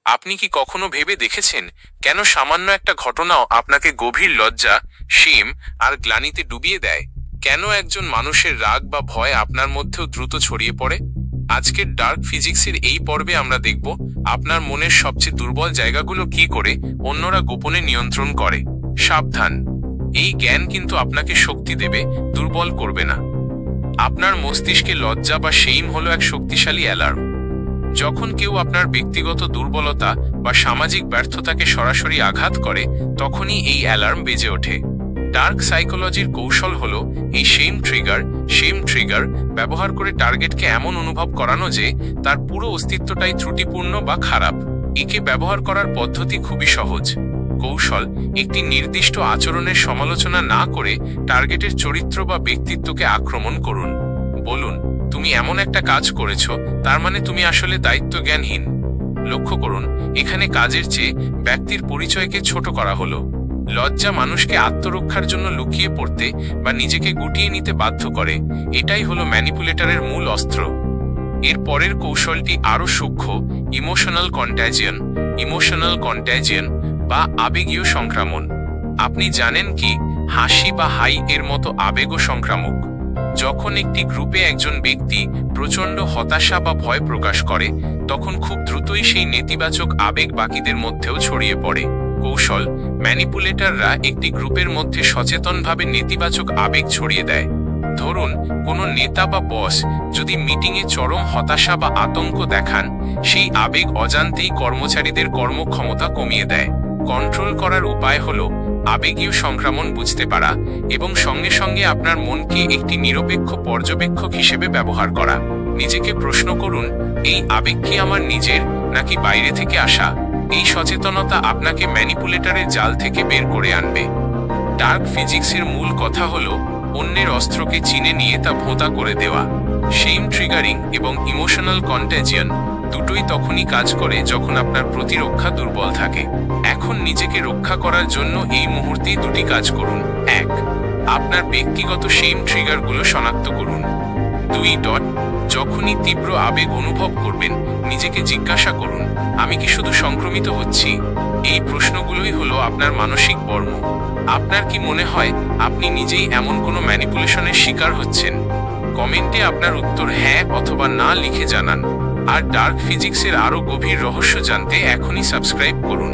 আপনি কি কখনো ভেবে দেখেছেন কেন সামান্য একটা ঘটনাও আপনাকে গভীর লজ্জা, শেম আর গ্লানিতে ডুবিয়ে দেয়? কেন একজন মানুষের রাগ বা ভয় আপনার মধ্যেও দ্রুত ছড়িয়ে পড়ে? আজকের ডার্ক ফিজিক্সের এই পর্বে আমরা দেখব আপনার মনের সবচেয়ে দুর্বল জায়গাগুলো কি করে অন্যরা গোপনে নিয়ন্ত্রণ করে। সাবধান, এই জ্ঞান কিন্তু আপনাকে শক্তি দেবে, দুর্বল করবে না। আপনার মস্তিষ্কে লজ্জা বা শেম হলো এক শক্তিশালী অ্যালার্ম। যখন কেউ আপনার ব্যক্তিগত দুর্বলতা বা সামাজিক ব্যর্থতাকে সরাসরি আঘাত করে, তখনই এই অ্যালার্ম বেজে ওঠে। ডার্ক সাইকোলজির কৌশল হলো এই শেম ট্রিগার ব্যবহার করে টার্গেটকে এমন অনুভব করানো যে তার পুরো অস্তিত্বটাই ত্রুটিপূর্ণ বা খারাপ। একে ব্যবহার করার পদ্ধতি খুবই সহজ। কৌশল: একটি নির্দিষ্ট আচরণের সমালোচনা না করে টার্গেটের চরিত্র বা ব্যক্তিত্বকে আক্রমণ করুন। বলুন, তুমি এমন একটা কাজ করেছো, তার মানে তুমি আসলে দায়িত্বজ্ঞানহীন। লক্ষ্য করুন, এখানে কাজের চেয়ে ব্যক্তির পরিচয়কে ছোট করা হলো। লজ্জা মানুষকে আত্মরক্ষার জন্য লুকিয়ে পড়তে বা নিজেকে গুটিয়ে নিতে বাধ্য করে। এটাই হলো ম্যানিপুলেটরের মূল অস্ত্র। এর পরের কৌশলটি আরও সূক্ষ্ম: ইমোশনাল কন্ট্যাজিয়ন বা আবেগীয় সংক্রমণ। আপনি জানেন কি, হাসি বা হাই এর মতো আবেগও সংক্রামক। যখন একটি গ্রুপে একজন ব্যক্তি প্রচণ্ড হতাশা বা ভয় প্রকাশ করে, তখন খুব দ্রুতই সেই নেতিবাচক আবেগ বাকিদের মধ্যেও ছড়িয়ে পড়ে। কৌশল: ম্যানিপুলেটররা একটি গ্রুপের মধ্যে সচেতনভাবে নেতিবাচক আবেগ ছড়িয়ে দেয়। ধরুন, কোনো নেতা বা বস যদি মিটিংয়ে চরম হতাশা বা আতঙ্ক দেখান, সেই আবেগ অজান্তেই কর্মচারীদের কর্মক্ষমতা কমিয়ে দেয়। কন্ট্রোল করার উপায় হলো আবেগীয় সংক্রমণ বুঝতে পারা এবং সঙ্গে সঙ্গে আপনার মনকে একটি নিরপেক্ষ পর্যবেক্ষক হিসেবে ব্যবহার করা। নিজেকে প্রশ্ন করুন, এই আবেগ কি আমার নিজের নাকি বাইরে থেকে আসা? এই সচেতনতা আপনাকে ম্যানিপুলেটরের জাল থেকে বের করে আনবে। ডার্ক ফিজিক্সের মূল কথা হলো অন্যের অস্ত্রকে চিনে নিয়ে তা ভোঁতা করে দেওয়া। শেম ট্রিগারিং এবং ইমোশনাল কন্ট্যাজিয়ন দুটোই তখনই কাজ করে যখন আপনার প্রতিরক্ষা দুর্বল থাকে। এখন নিজেকে রক্ষা করার জন্য এই মুহূর্তেই দুটি কাজ করুন। 1. আপনার ব্যক্তিগত শেম ট্রিগারগুলো শনাক্ত করুন। 2. যখনই তীব্র আবেগ অনুভব করবেন, নিজেকে জিজ্ঞাসা করুন, আমি কি শুধু সংক্রমিত হচ্ছি? এই প্রশ্নগুলোই হলো আপনার মানসিক বর্ম। আপনার কি মনে হয় আপনি নিজেই এমন কোনো ম্যানিপুলেশনের শিকার হচ্ছেন? কমেন্টে আপনার উত্তর হ্যাঁ অথবা না লিখে জানান। আর ডার্ক ফিজিক্সের আরও গভীর রহস্য জানতে এখনই সাবস্ক্রাইব করুন।